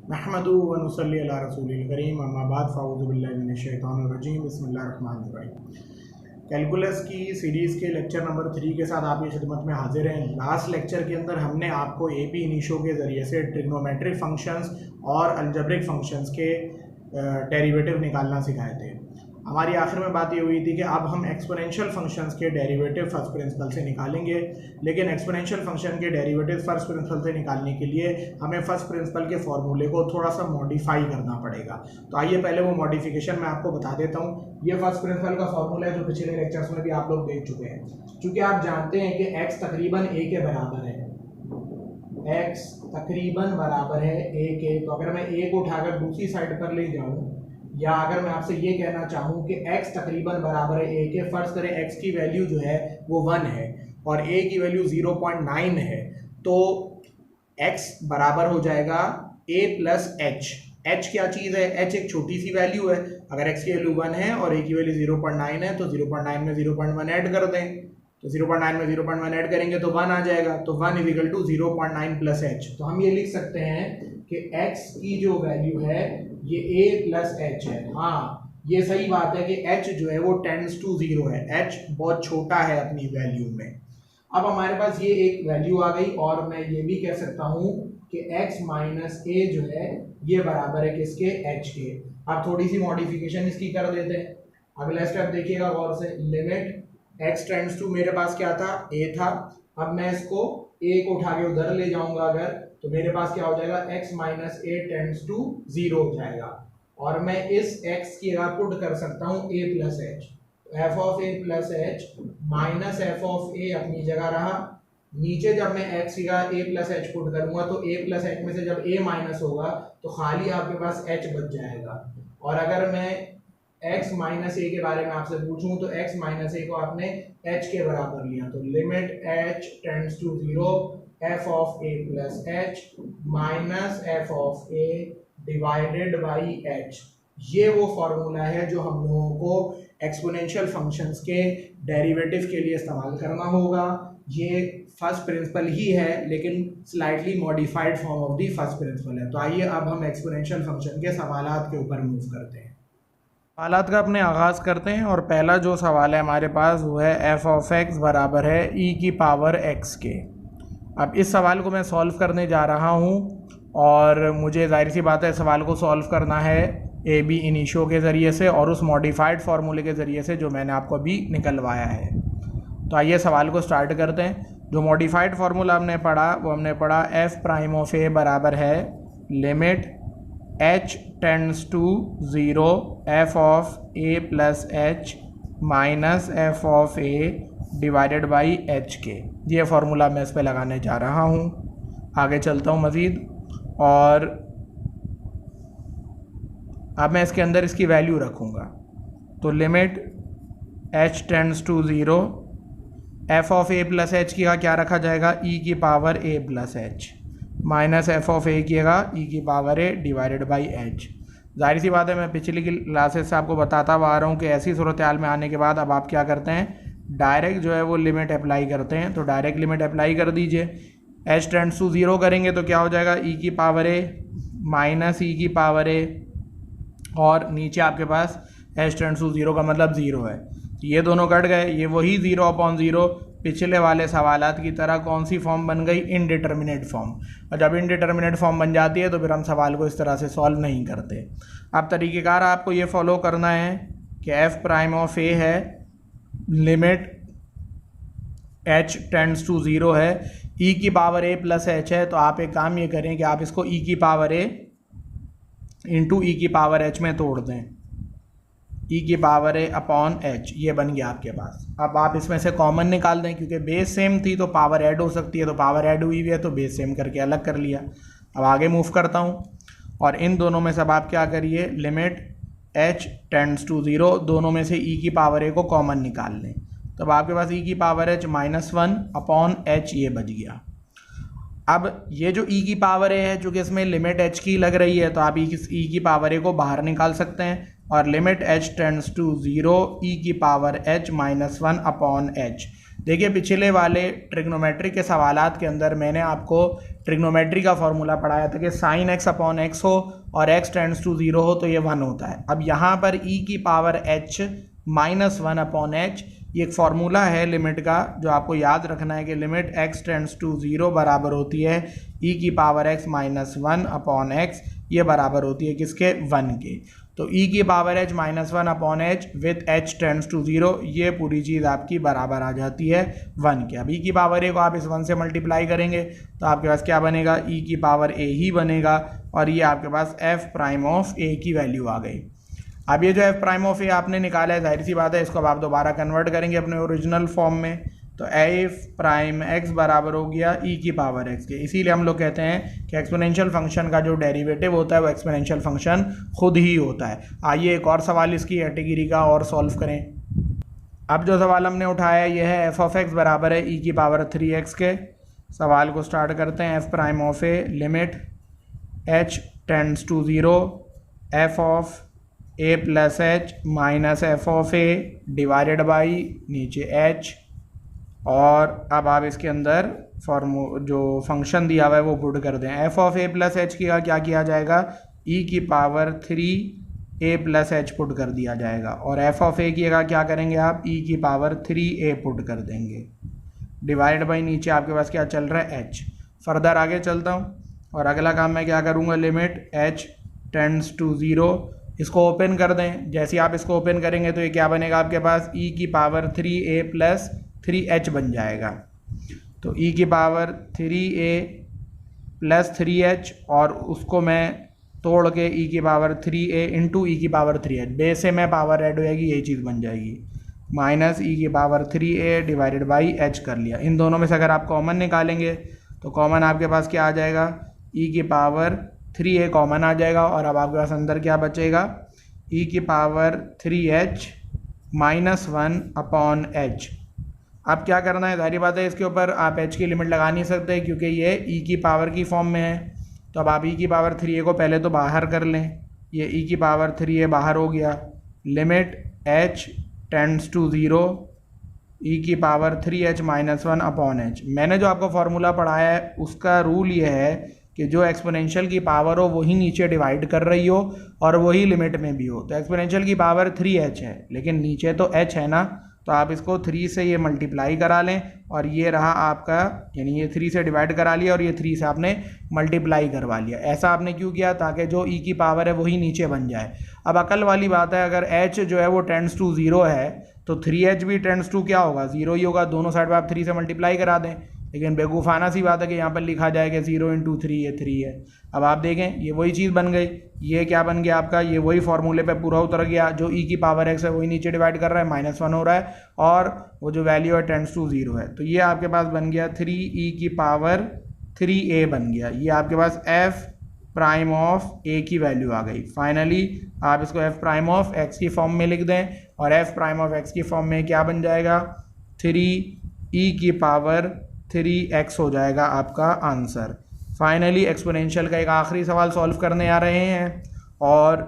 नहमदुहु व नुसल्ली अला रसूलिल करीम अम्मा बाद फ़अऊज़ु बिल्लाहि मिनश शैतानिर रजीम बिस्मिल्लाहिर रहमानिर रहीम। कैलकुलस की सीरीज़ के लेक्चर नंबर 3 के साथ आपकी खिदमत में हाजिर हैं। लास्ट लेक्चर के अंदर हमने आपको एपी इनिशियो के ज़रिए से ट्रिग्नोमेट्रिक फंक्शंस और अलजेब्रिक फंक्शंस के डेरिवेटिव निकालना सिखाए थे। हमारी आखिर में बात ये हुई थी कि अब हम एक्सपोनेंशियल फंक्शंस के डेरिवेटिव फर्स्ट प्रिंसिपल से निकालेंगे, लेकिन एक्सपोनेंशियल फंक्शन के डेरिवेटिव फर्स्ट प्रिंसिपल से निकालने के लिए हमें फर्स्ट प्रिंसिपल के फॉर्मूले को थोड़ा सा मॉडिफाई करना पड़ेगा। तो आइए पहले वो मॉडिफिकेशन मैं आपको बता देता हूँ। ये फर्स्ट प्रिंसिपल का फॉर्मूला है जो पिछले लेक्चर्स में भी आप लोग देख चुके हैं। चूँकि आप जानते हैं कि x तकरीबन a के बराबर है, x तकरीबन बराबर है a के, तो अगर मैं a को उठाकर दूसरी साइड पर ले जाऊँ, या अगर मैं आपसे ये कहना चाहूँ कि x तकरीबन बराबर है a के, फर्ज करें x की वैल्यू जो है वो 1 है और a की वैल्यू 0.9 है, तो x बराबर हो जाएगा a प्लस h। h क्या चीज़ है? h एक छोटी सी वैल्यू है। अगर x की वैल्यू 1 है और a की वैल्यू 0.9 है तो 0.9 में 0.1 ऐड कर दें, तो 0.9 में 0.1 ऐड करेंगे तो 1 आ जाएगा। तो 1 is equal to 0.9 plus h। तो हम ये लिख सकते हैं कि x की जो वैल्यू है ये a प्लस h है। हाँ, ये सही बात है कि h जो है वो टेंड्स टू 0 है, h बहुत छोटा है अपनी वैल्यू में। अब हमारे पास ये एक वैल्यू आ गई और मैं ये भी कह सकता हूँ कि x माइनस a जो है ये बराबर है किसके? h के। अब थोड़ी सी मॉडिफिकेशन इसकी कर देते हैं। अगला स्टेप देखिएगा गौर से। लिमिट x टेंड्स टू, मेरे पास क्या था? a था। अब मैं इसको a को उठा के उधर ले जाऊंगा अगर, तो मेरे पास क्या हो जाएगा? x minus a tends to 0 हो जाएगा। और मैं इस x की जगह पुट कर सकता हूँ a plus h। f of a plus h minus f of a अपनी जगह रहा। नीचे जब मैं x की जगह a प्लस h पुट करूंगा तो a प्लस h में से जब a माइनस होगा तो खाली आपके पास h बच जाएगा। और अगर मैं x माइनस a के बारे में आपसे पूछूं तो x माइनस a को आपने h के बराबर लिया, तो limit h tends to 0 f of a plus h minus f of a divided by h। ये वो फॉर्मूला है जो हम लोगों को एक्सपोनेंशियल फंक्शंस के डेरिवेटिव के लिए इस्तेमाल करना होगा। ये फर्स्ट प्रिंसिपल ही है लेकिन slightly modified form of the first principle है। तो आइए अब हम एक्सपोनेंशियल फंक्शन के सवालात के ऊपर मूव करते हैं। सवालात का अपने आगाज़ करते हैं और पहला जो सवाल है हमारे पास वो है f ऑफ x बराबर है e की पावर x के। अब इस सवाल को मैं सॉल्व करने जा रहा हूँ और मुझे जाहिर सी बात है सवाल को सॉल्व करना है ए बी इनिशियो के ज़रिए से और उस मॉडिफाइड फार्मूले के ज़रिए से जो मैंने आपको अभी निकलवाया है। तो आइए सवाल को स्टार्ट करते हैं। जो मॉडिफाइड फार्मूला हमने पढ़ा वो हमने पढ़ा f प्राइम ऑफ a बराबर है limit h tends to 0 f of a plus h minus f of a divided by h के। ये फार्मूला मैं इस पे लगाने जा रहा हूँ। आगे चलता हूँ मज़ीद, और अब मैं इसके अंदर इसकी वैल्यू रखूँगा। तो limit h tends to 0 f of a plus h की क्या रखा जाएगा? e की power a plus h minus f of a की e की power a divided by h। जाहिर सी बात है मैं पिछली क्लासेस से आपको बताता हुआ आ रहा हूँ कि ऐसी सूरत हाल में आने के बाद अब आप क्या करते हैं, डायरेक्ट जो है वो लिमिट अप्लाई करते हैं। तो डायरेक्ट लिमिट अप्लाई कर दीजिए। h टेंड्स टू 0 करेंगे तो क्या हो जाएगा? e की पावर a माइनस e की पावर a, और नीचे आपके पास h टेंड्स टू 0 का मतलब 0 है। ये दोनों कट गए, ये वही 0/0 पिछले वाले सवालात की तरह कौन सी फॉर्म बन गई? Indeterminate form. और जब इनडिटर्मिनेट फॉर्म बन जाती है तो फिर हम सवाल को इस तरह से सॉल्व नहीं करते। अब तरीक़ेकार आपको ये फॉलो करना है कि f प्राइम ऑफ a है लिमिट h टेंड्स टू 0 है, e की पावर a प्लस h है। तो आप एक काम ये करें कि आप इसको e की पावर a इंटू e की पावर h में तोड़ दें, e की पावर a अपॉन h। ये बन गया आपके पास। अब आप इसमें से कॉमन निकाल दें, क्योंकि बेस सेम थी तो पावर ऐड हो सकती है, तो पावर ऐड हुई हुई है तो बेस सेम करके अलग कर लिया। अब आगे मूव करता हूँ और इन दोनों में सब आप क्या करिए, लिमिट h टेंड्स टू 0, दोनों में से e की पावर a को कॉमन निकाल लें। तब आपके पास e की power h minus 1 upon h ये बच गया। अब ये जो e की पावर a है, चूँकि इसमें लिमिट h की लग रही है तो आप e की पावर a को बाहर निकाल सकते हैं, और limit h tends to 0 e की power h minus 1 upon h। देखिए पिछले वाले ट्रिग्नोमेट्री के सवालात के अंदर मैंने आपको ट्रिग्नोमेट्री का फॉर्मूला पढ़ाया था कि साइन एक्स अपॉन एक्स हो और एक्स टेंड्स टू 0 हो तो ये 1 होता है। अब यहाँ पर ई की power h minus 1 upon H, ये एक फार्मूला है लिमिट का जो आपको याद रखना है कि लिमिट x टेंड्स टू 0 बराबर होती है ई की पावर x माइनस 1 अपॉन एक्स, ये बराबर होती है किसके, 1 के। तो ई की power h minus 1 upon h with h tends to 0, ये पूरी चीज़ आपकी बराबर आ जाती है 1 के। अब ई की पावर a को आप इस 1 से मल्टीप्लाई करेंगे तो आपके पास क्या बनेगा, ई की पावर a ही बनेगा और ये आपके पास f प्राइम ऑफ a की वैल्यू आ गई। अब ये जो f प्राइम ऑफ a आपने निकाला है, जाहिर सी बात है इसको अब आप दोबारा कन्वर्ट करेंगे अपने ओरिजिनल फॉर्म में, तो f प्राइम x बराबर हो गया e की पावर x के। इसीलिए हम लोग कहते हैं कि एक्सपोनेंशियल फंक्शन का जो डेरिवेटिव होता है वो एक्सपोनेंशियल फंक्शन खुद ही होता है। आइए एक और सवाल इसकी कैटेगरी का और सॉल्व करें। अब जो सवाल हमने उठाया ये है f ऑफ x बराबर है e की पावर 3x के। सवाल को स्टार्ट करते हैं। f prime of a limit h tends to 0 f of a plus h minus f of a divided by नीचे h, और अब आप इसके अंदर जो फंक्शन दिया हुआ है वो पुट कर दें। f of a plus H का क्या किया जाएगा, e की power 3a plus H put कर दिया जाएगा, और f ऑफ a की का क्या करेंगे आप, e की पावर 3a पुट कर देंगे डिवाइड बाई नीचे आपके पास क्या चल रहा है h। फर्दर आगे चलता हूँ और अगला काम मैं क्या करूँगा, लिमिट h टेंड्स टू 0, इसको ओपन कर दें। जैसे ही आप इसको ओपन करेंगे तो ये क्या बनेगा आपके पास, e की पावर 3a प्लस 3h बन जाएगा। तो e की पावर 3a प्लस 3h और उसको मैं तोड़ के e की पावर 3a इंटू ई की पावर 3h, बेस से में पावर ऐड हो जाएगी, यही चीज़ बन जाएगी, माइनस e की power 3a divided by h कर लिया। इन दोनों में से अगर आप कॉमन निकालेंगे तो कॉमन आपके पास क्या आ जाएगा, e की पावर 3a कॉमन आ जाएगा और अब आपके पास अंदर क्या बचेगा, e की power 3h minus 1 upon h। अब क्या करना है, सारी बात है इसके ऊपर आप h की लिमिट लगा नहीं सकते क्योंकि ये e की पावर की फॉर्म में है। तो अब आप e की पावर 3a को पहले तो बाहर कर लें, ये e की पावर 3a बाहर हो गया, limit h tends to 0 e की power 3h minus 1 upon h। मैंने जो आपको फार्मूला पढ़ाया है उसका रूल ये है कि जो एक्सपोनेंशियल की पावर हो वही नीचे डिवाइड कर रही हो और वही लिमिट में भी हो। तो एक्सपोनेंशियल की पावर 3h है लेकिन नीचे तो h है ना, तो आप इसको 3 से ये मल्टीप्लाई करा लें और ये रहा आपका, यानी ये 3 से डिवाइड करा लिया और ये 3 से आपने मल्टीप्लाई करवा लिया। ऐसा आपने क्यों किया, ताकि जो e की पावर है वही नीचे बन जाए। अब अकल वाली बात है, अगर h जो है वो टेंड्स टू 0 है तो 3h भी टेंड्स टू क्या होगा, 0 ही होगा। दोनों साइड पर आप 3 से मल्टीप्लाई करा दें, लेकिन बेवकूफ़ाना सी बात है कि यहाँ पर लिखा जाए कि 0 इंटू 3 ये 3 है। अब आप देखें ये वही चीज़ बन गई, ये क्या बन गया आपका, ये वही फार्मूले पे पूरा उतर गया। जो e की पावर x है वही नीचे डिवाइड कर रहा है, माइनस 1 हो रहा है और वो जो वैल्यू है टेंड्स टू 0 है। तो ये आपके पास बन गया 3e की पावर 3a बन गया। ये आपके पास f प्राइम ऑफ a की वैल्यू आ गई। फाइनली आप इसको f प्राइम ऑफ x की फॉर्म में लिख दें और f प्राइम ऑफ x की फॉर्म में क्या बन जाएगा, 3e की पावर 3x हो जाएगा आपका आंसर। फाइनली एक्सपोनेंशियल का एक आखिरी सवाल सॉल्व करने आ रहे हैं और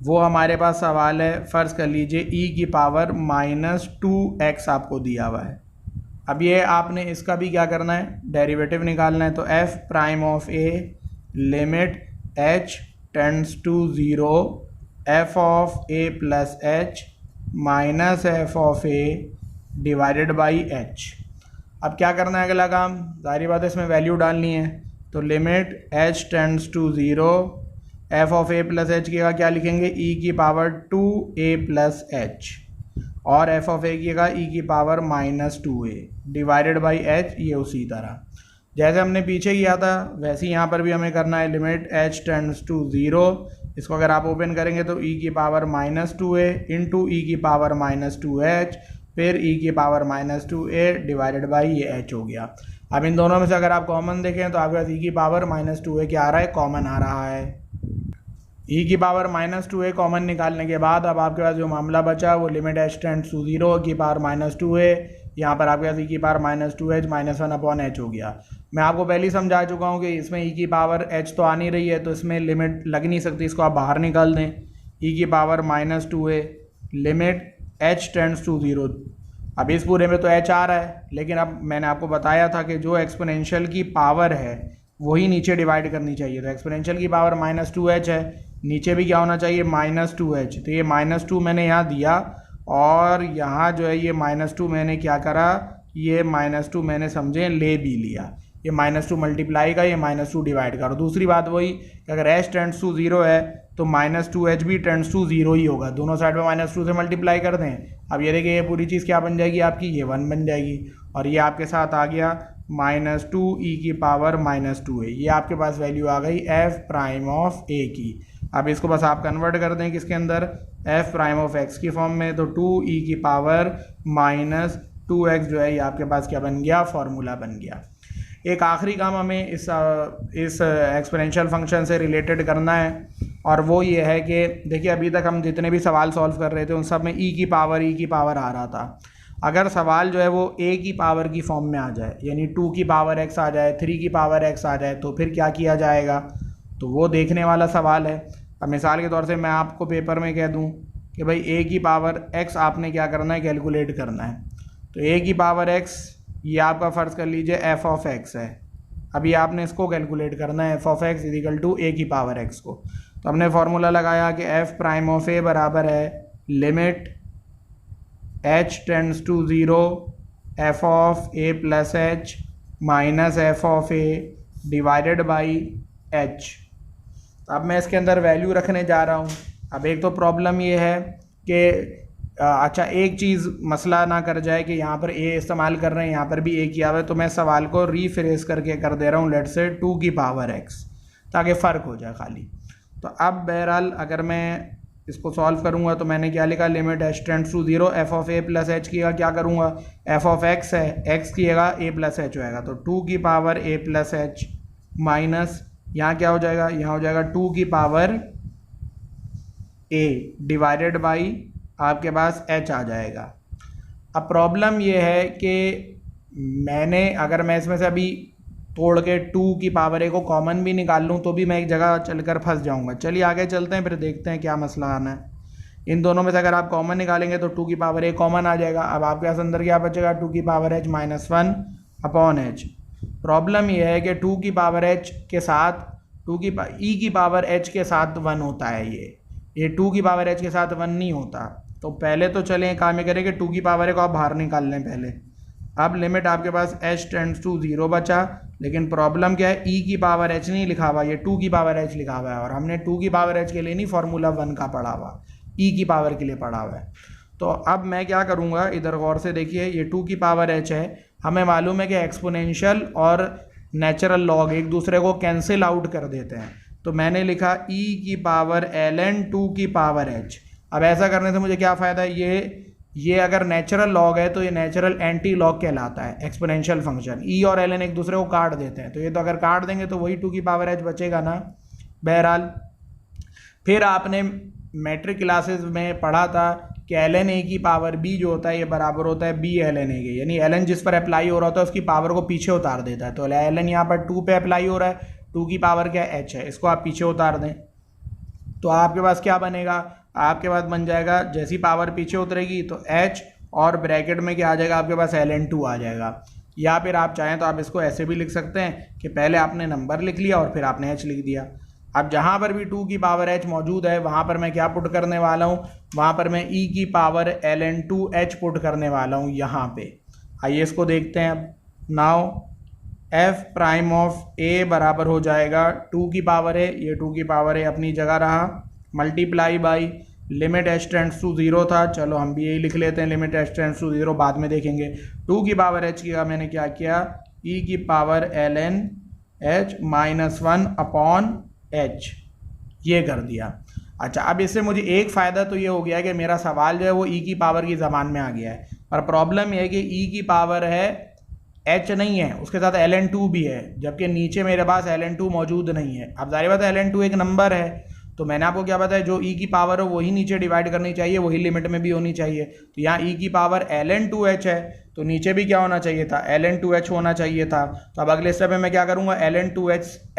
वो हमारे पास सवाल है, फ़र्ज़ कर लीजिए e की पावर माइनस 2x आपको दिया हुआ है। अब ये आपने इसका भी क्या करना है, डेरिवेटिव निकालना है। तो f prime of a limit h tends to 0 f of a plus h minus f of a divided by h। अब क्या करना है अगला काम, सारी बात है इसमें वैल्यू डालनी है। तो limit h tends to 0 f of a plus h की का क्या लिखेंगे, e की पावर 2a प्लस h और f ऑफ a की का e की power minus 2a divided by h। ये उसी तरह जैसे हमने पीछे किया था वैसे ही यहाँ पर भी हमें करना है। लिमिट h टेंड्स टू 0, इसको अगर आप ओपन करेंगे तो e की पावर माइनस 2a इंटू ई की पावर माइनस 2h फिर e की power minus 2a divided by ये h हो गया। अब इन दोनों में से अगर आप कॉमन देखें तो आपके पास e की पावर माइनस 2a क्या आ रहा है, कॉमन आ रहा है। e की पावर माइनस 2a कॉमन निकालने के बाद अब आपके पास जो मामला बचा वो लिमिट h टेंड्स टू 0 की पावर माइनस 2a, यहाँ पर आपके पास e की power minus 2h minus 1 upon h हो गया। मैं आपको पहले ही समझा चुका हूँ कि इसमें e की पावर h तो आ नहीं रही है तो इसमें लिमिट लग नहीं सकती, इसको आप बाहर निकाल दें। e की power minus 2a limit h tends to 0, अब इस पूरे में तो h आ रहा है, लेकिन अब मैंने आपको बताया था कि जो एक्सपोनेंशियल की पावर है वही नीचे डिवाइड करनी चाहिए। तो एक्सपोनेंशियल की पावर -2h है, नीचे भी क्या होना चाहिए -2h। तो ये -2 मैंने यहाँ दिया और यहाँ जो है ये -2 मैंने क्या करा, ये -2 मैंने समझे ले भी लिया। ये -2 मल्टीप्लाई का, ये -2 डिवाइड करो। दूसरी बात वही कि अगर h टेंड्स टू 0 है तो -2h भी टेंड्स टू 0 ही होगा। दोनों साइड में -2 से मल्टीप्लाई कर दें। अब ये देखिए ये पूरी चीज़ क्या बन जाएगी आपकी, ये 1 बन जाएगी और ये आपके साथ आ गया -2e की पावर -2a। ये आपके पास वैल्यू आ गई f प्राइम ऑफ a की। अब इसको बस आप कन्वर्ट कर दें किसके अंदर, f प्राइम ऑफ x की फॉर्म में। तो 2e की पावर -2x जो है ये आपके पास क्या बन गया, फॉर्मूला बन गया। एक आखिरी काम हमें इस एक्सपोनेंशियल फंक्शन से रिलेटेड करना है और वो ये है कि देखिए अभी तक हम जितने भी सवाल सॉल्व कर रहे थे उन सब में e की पावर आ रहा था। अगर सवाल जो है वो a की पावर की फॉर्म में आ जाए, यानी 2 की पावर x आ जाए, 3 की पावर x आ जाए, तो फिर क्या किया जाएगा, तो वो देखने वाला सवाल है। अब मिसाल के तौर से मैं आपको पेपर में कह दूं कि भाई a की पावर x आपने क्या करना है, कैलकुलेट करना है। तो a की पावर x ये आपका फ़र्ज़ कर लीजिए f ऑफ x है। अभी आपने इसको कैलकुलेट करना है, f of x is equal to a की पावर x को। तो हमने फार्मूला लगाया कि f प्राइम ऑफ a बराबर है limit h tends to 0 f of a plus h minus f of a divided by h। अब मैं इसके अंदर वैल्यू रखने जा रहा हूँ। अब एक तो प्रॉब्लम ये है कि अच्छा एक चीज़ मसला ना कर जाए कि यहाँ पर a इस्तेमाल कर रहे हैं, यहाँ पर भी a किया हुआ है, तो मैं सवाल को रीफ्रेश करके कर दे रहा हूँ लेट से 2 की पावर x, ताकि फ़र्क हो जाए खाली। तो अब बहरहाल अगर मैं इसको सॉल्व करूँगा तो मैंने क्या लिखा, limit h tends to 0 f of a plus h की क्या करूँगा, f ऑफ x है, x किएगा a प्लस h होएगा। तो 2 की power a plus h minus यहाँ क्या हो जाएगा, यहाँ हो जाएगा 2 की पावर a डिवाइडेड बाई आपके पास h आ जाएगा। अब प्रॉब्लम ये है कि मैंने अगर मैं इसमें से अभी तोड़ के 2 की पावर a को कॉमन भी निकाल लूँ तो भी मैं एक जगह चलकर फंस जाऊँगा। चलिए आगे चलते हैं, फिर देखते हैं क्या मसला आना है। इन दोनों में से अगर आप कॉमन निकालेंगे तो 2 की पावर a कॉमन आ जाएगा। अब आपके पास अंदर क्या बचेगा, 2 की power h minus 1 upon h। Problem यह है कि 2 की पावर h के साथ e की पावर h के साथ 1 होता है। ये 2 की पावर h के साथ 1 नहीं होता। तो पहले तो चलें काम ये करें कि 2 की पावर को आप बाहर निकाल लें पहले। अब लिमिट आपके पास h टेंड्स टू 0 बचा, लेकिन प्रॉब्लम क्या है, e की पावर h नहीं लिखा हुआ, ये 2 की पावर h लिखा हुआ है और हमने 2 की पावर h के लिए नहीं फार्मूला 1 का पढ़ा हुआ, e की पावर के लिए पढ़ा हुआ है। तो अब मैं क्या करूँगा, इधर गौर से देखिए, ये 2 की पावर h है। हमें मालूम है कि एक्सपोनेंशियल और नेचुरल लॉग एक दूसरे को कैंसिल आउट कर देते हैं। तो मैंने लिखा e की पावर ln 2 की पावर h। अब ऐसा करने से मुझे क्या फ़ायदा है, ये अगर नेचुरल लॉग है तो ये नेचुरल एंटी लॉग कहलाता है एक्सपोनेंशियल फंक्शन। e और ln एक दूसरे को काट देते हैं, तो ये तो अगर काट देंगे तो वही 2 की पावर h बचेगा ना। बहरहाल फिर आपने मैट्रिक क्लासेस में पढ़ा था कि ln a की पावर b जो होता है ये बराबर होता है b ln a के, यानी ln जिस पर अप्लाई हो रहा होता है उसकी पावर को पीछे उतार देता है। तो ln यहाँ पर 2 पे अप्लाई हो रहा है, 2 की पावर क्या h है, इसको आप पीछे उतार दें तो आपके पास क्या बनेगा, आपके पास बन जाएगा जैसी पावर पीछे उतरेगी तो h और ब्रैकेट में क्या आ जाएगा आपके पास ln 2 आ जाएगा। या फिर आप चाहें तो आप इसको ऐसे भी लिख सकते हैं कि पहले आपने नंबर लिख लिया और फिर आपने h लिख दिया। अब जहाँ पर भी 2 की पावर h मौजूद है वहाँ पर मैं क्या पुट करने वाला हूँ, वहाँ पर मैं e की पावर ln 2h पुट करने वाला हूँ यहाँ पे। आइए इसको देखते हैं। अब now f prime of a बराबर हो जाएगा 2 की पावर है, ये 2 की पावर है अपनी जगह रहा, multiply by limit h tends to 0 था, चलो हम भी यही लिख लेते हैं, लिमिट h टेंड्स टू 0 बाद में देखेंगे। 2 की पावर h का मैंने क्या किया, e की power ln h minus 1 upon h ये कर दिया। अच्छा अब इससे मुझे एक फ़ायदा तो ये हो गया कि मेरा सवाल जो है वो e की पावर की ज़बान में आ गया है, पर प्रॉब्लम ये है कि e की पावर है h नहीं है, उसके साथ ln 2 भी है, जबकि नीचे मेरे पास ln 2 मौजूद नहीं है। अब जाहिर बात है ln 2 एक नंबर है, तो मैंने आपको क्या बताया, जो ई की पावर हो वही नीचे डिवाइड करनी चाहिए, वही लिमिट में भी होनी चाहिए। तो यहाँ ई की पावर ln2h है, तो नीचे भी क्या होना चाहिए था, ln2h होना चाहिए था। तो अब अगले स्टेप में मैं क्या करूँगा,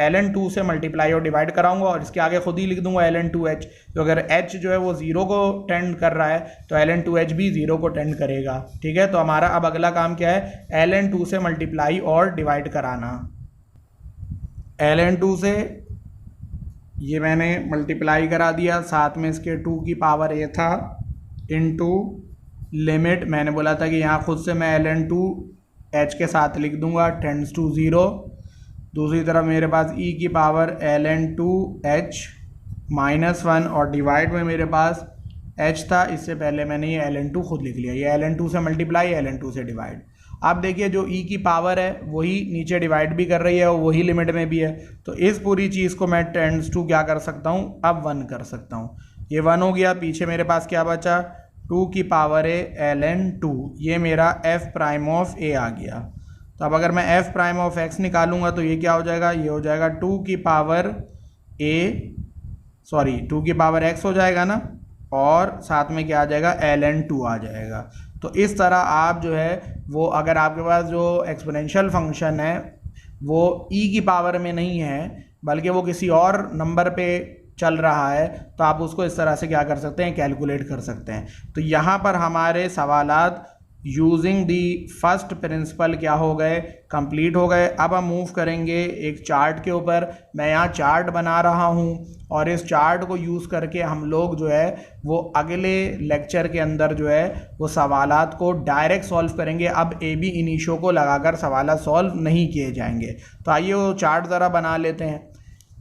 ln2 से मल्टीप्लाई और डिवाइड कराऊंगा और इसके आगे खुद ही लिख दूंगा ln2h। तो अगर h जो है वो 0 को टेंड कर रहा है तो ln2h भी 0 को टेंड करेगा। ठीक है, तो हमारा अब अगला काम क्या है, ln2 से मल्टीप्लाई और डिवाइड कराना। ln2 से ये मैंने मल्टीप्लाई करा दिया, साथ में इसके 2 की पावर a था इनटू लिमिट, मैंने बोला था कि यहाँ खुद से मैं ln2h के साथ लिख दूंगा टेंड्स टू 0। दूसरी तरफ मेरे पास e की पावर ln2h -1 और डिवाइड में मेरे पास h था, इससे पहले मैंने ये ln2 खुद लिख लिया, ये ln2 से मल्टीप्लाई ln2 से डिवाइड। अब देखिए जो e की पावर है वही नीचे डिवाइड भी कर रही है और वही लिमिट में भी है, तो इस पूरी चीज़ को मैं टेंड्स टू क्या कर सकता हूँ, अब 1 कर सकता हूँ। ये 1 हो गया, पीछे मेरे पास क्या बचा, 2 की पावर a ln2, ये मेरा f प्राइम ऑफ a आ गया। तो अब अगर मैं f प्राइम ऑफ x निकालूंगा तो ये क्या हो जाएगा, ये हो जाएगा 2 की पावर x हो जाएगा ना, और साथ में क्या आ जाएगा, ln2 आ जाएगा। तो इस तरह आप जो है वो, अगर आपके पास जो एक्सपोनेंशियल फंक्शन है वो e की पावर में नहीं है बल्कि वो किसी और नंबर पे चल रहा है, तो आप उसको इस तरह से क्या कर सकते हैं, कैलकुलेट कर सकते हैं। तो यहाँ पर हमारे सवालात यूजिंग दी फर्स्ट प्रिंसिपल क्या हो गए, कंप्लीट हो गए। अब हम मूव करेंगे एक चार्ट के ऊपर। मैं यहाँ चार्ट बना रहा हूँ और इस चार्ट को यूज़ करके हम लोग जो है वो अगले लेक्चर के अंदर जो है वो सवालात को डायरेक्ट सॉल्व करेंगे। अब ए बी इनिशियो को लगाकर सवालात सॉल्व नहीं किए जाएंगे। तो आइए वो चार्ट ज़रा बना लेते हैं।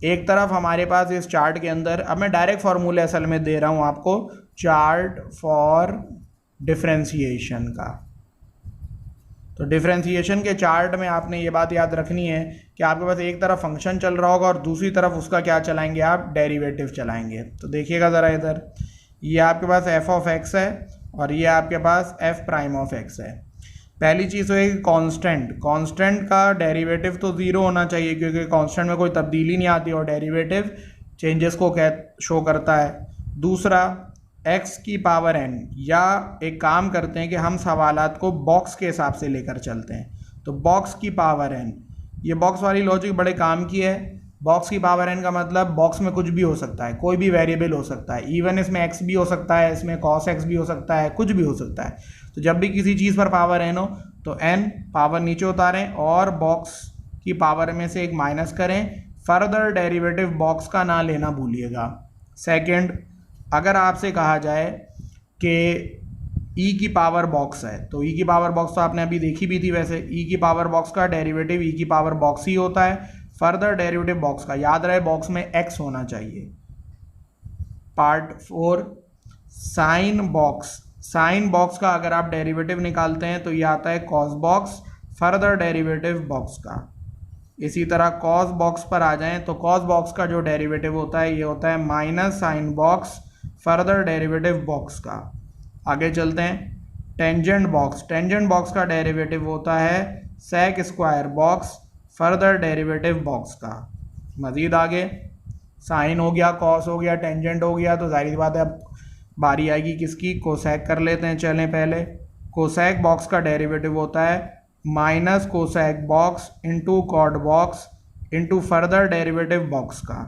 एक तरफ हमारे पास इस चार्ट के अंदर, अब मैं डायरेक्ट फार्मूले असल में दे रहा हूँ आपको, चार्ट फॉर डिफरेंशिएशन का। तो डिफरेंशिएशन के चार्ट में आपने ये बात याद रखनी है कि आपके पास एक तरफ फंक्शन चल रहा होगा और दूसरी तरफ उसका क्या चलाएंगे, आप डेरिवेटिव चलाएंगे। तो देखिएगा ज़रा इधर, ये आपके पास f ऑफ x है और ये आपके पास f प्राइम ऑफ x है। पहली चीज़ होगी कांस्टेंट का डेरिवेटिव तो 0 होना चाहिए क्योंकि कांस्टेंट में कोई तब्दीली नहीं आती और डेरिवेटिव चेंजेस को शो करता है। दूसरा x की पावर n, या एक काम करते हैं कि हम सवालात को बॉक्स के हिसाब से लेकर चलते हैं। तो बॉक्स की पावर n, ये बॉक्स वाली लॉजिक बड़े काम की है। बॉक्स की पावर n का मतलब बॉक्स में कुछ भी हो सकता है, कोई भी वेरिएबल हो सकता है, इवन इसमें x भी हो सकता है, इसमें cos x भी हो सकता है, कुछ भी हो सकता है। तो जब भी किसी चीज़ पर पावर n हो तो n पावर नीचे उतारें और बॉक्स की पावर में से एक माइनस करें। फर्दर डेरिवेटिव बॉक्स का ना लेना भूलिएगा। सेकंड, अगर आपसे कहा जाए कि e की पावर बॉक्स है, तो e की पावर बॉक्स तो आपने अभी देखी भी थी, वैसे e की पावर बॉक्स का डेरिवेटिव e की पावर बॉक्स ही होता है। फर्दर डेरिवेटिव बॉक्स का, याद रहे बॉक्स में x होना चाहिए। पार्ट 4, साइन बॉक्स का अगर आप डेरिवेटिव निकालते हैं तो ये आता है cos box, further derivative box का। इसी तरह कॉस बॉक्स पर आ जाएं तो कॉस बॉक्स का जो डेरिवेटिव होता है ये होता है minus sine box, further derivative box का। आगे चलते हैं, टेंजेंट बॉक्स का डेरिवेटिव होता है sec square box, further derivative box का। मज़ीद आगे साइन हो गया, कॉस हो गया, टेंजेंट हो गया, तो जाहिर बात है अब बारी आएगी किसकी, कोसेक कर लेते हैं। चलें पहले, कोसेक बॉक्स का डेरिवेटिव होता है minus cosec box into cot box into further derivative box का।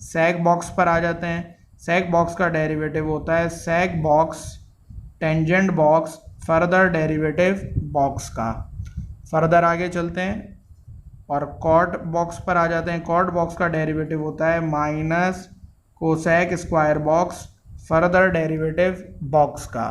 सेक बॉक्स पर आ जाते हैं, सेक बॉक्स का डेरिवेटिव होता है sec box tangent box further derivative box का। फर्दर आगे चलते हैं और कॉट बॉक्स पर आ जाते हैं। कॉट बॉक्स का डेरिवेटिव होता है minus cosec square box further derivative box का।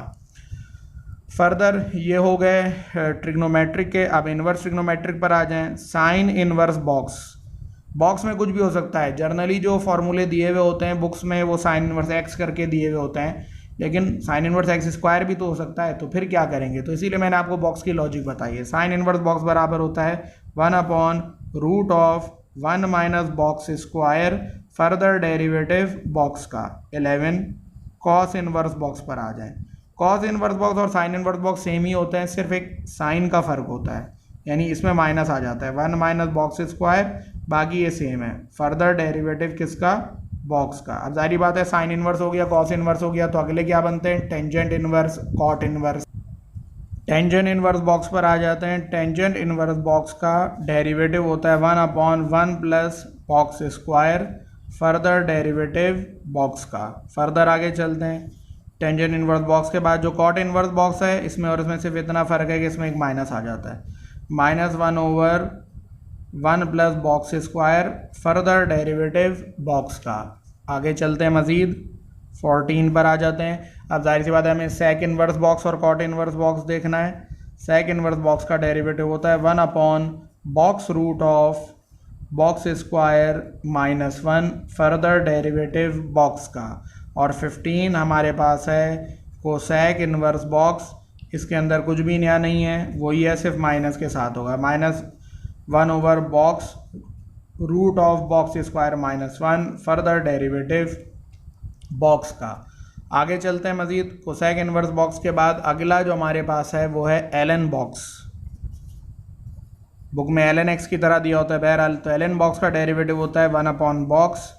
फर्दर ये हो गए ट्रिग्नोमेट्रिक के। अब इन्वर्स ट्रिग्नोमेट्रिक पर आ जाएं। साइन इन्वर्स बॉक्स में कुछ भी हो सकता है। जर्नली जो फॉर्मूले दिए हुए होते हैं बुक्स में वो साइन इन्वर्स एक्स करके दिए हुए होते हैं, लेकिन साइन इन्वर्स एक्स स्क्वायर भी तो हो सकता है। तो फिर क्या करेंगे, तो इसीलिए मैंने आपको बॉक्स की लॉजिक बताई है। साइन इन्वर्स बॉक्स बराबर होता है 1/रूट of 1 minus box square further derivative box का। 11 कॉस इन्वर्स बॉक्स पर आ जाएं। कॉस इन्वर्स बॉक्स और साइन इन्वर्स बॉक्स सेम ही होते हैं, सिर्फ एक साइन का फ़र्क होता है, यानी इसमें माइनस आ जाता है 1 माइनस बॉक्स स्क्वायर, बाकी ये सेम है। फर्दर डेरिवेटिव किसका, बॉक्स का। अब जाहिर बात है साइन इनवर्स हो गया, कॉस इनवर्स हो गया, तो अगले क्या बनते हैं, tangent inverse, cot inverse. Tangent inverse box पर आ जाते हैं। टेंजेंट इनवर्स बॉक्स का डेरिवेटिव होता है 1/1 plus box square, further derivative box का। फर्दर आगे चलते हैं। टेंजेंट इनवर्स बॉक्स के बाद जो कॉट इनवर्स बॉक्स है, इसमें और इसमें सिर्फ इतना फ़र्क है कि इसमें एक माइनस आ जाता है, -1/1 plus box square, further derivative box का। आगे चलते हैं मज़ीद 14 पर आ जाते हैं। अब जाहिर सी बात है हमें सेक इनवर्स बॉक्स और कॉट इनवर्स बॉक्स देखना है। सेक इनवर्स बॉक्स का डेरिवेटिव होता है 1/बॉक्स root of box square -1, further derivative box का। और 15 हमारे पास है कोसेक इनवर्स बॉक्स, इसके अंदर कुछ भी नया नहीं है, वही है, सिर्फ माइनस के साथ होगा, -1/बॉक्स root of box square -1, further derivative box का। आगे चलते हैं मज़ीद। कोसेक इनवर्स बॉक्स के बाद अगला जो हमारे पास है वो है एलन बॉक्स। बुक में एलन एक्स की तरह दिया होता है बहरहाल। तो एलन बॉक्स का डेरिवेटिव होता है 1/बॉक्स,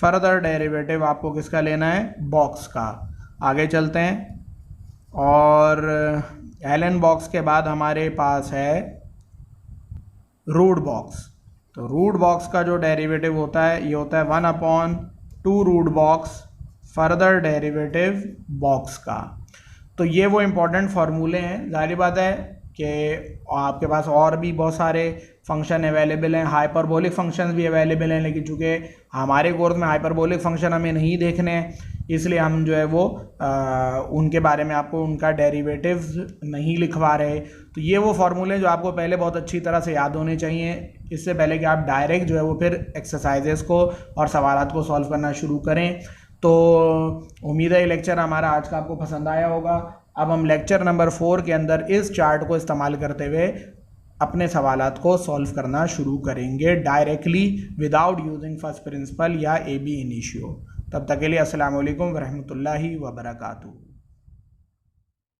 फर्दर डेरिवेटिव आपको किसका लेना है, बॉक्स का। आगे चलते हैं और एलन बॉक्स के बाद हमारे पास है रूट बॉक्स। तो रूट बॉक्स का जो डेरिवेटिव होता है ये होता है 1/2 root box, further derivative box का। तो ये वो इम्पोर्टेंट फार्मूले हैं। जाहिर बात है कि आपके पास और भी बहुत सारे फंक्शन अवेलेबल हैं, हाइपरबोलिक फंक्शंस भी अवेलेबल हैं, लेकिन चूँकि हमारे कोर्स में हाइपरबोलिक फंक्शन हमें नहीं देखने हैं, इसलिए हम जो है वो उनके बारे में आपको उनका डेरिवेटिव्स नहीं लिखवा रहे। तो ये वो फार्मूले जो आपको पहले बहुत अच्छी तरह से याद होने चाहिए, इससे पहले कि आप डायरेक्ट जो है वो फिर एक्सरसाइजेस को और सवालात को सॉल्व करना शुरू करें। तो उम्मीद है ये लेक्चर हमारा आज का आपको पसंद आया होगा। अब हम लेक्चर नंबर 4 के अंदर इस चार्ट को इस्तेमाल करते हुए अपने सवालात को सॉल्व करना शुरू करेंगे directly without using first principle या AB इनिशियो। तब तक के लिए अस्सलाम वालेकुम व रहमतुल्लाहि व बरकातुहू।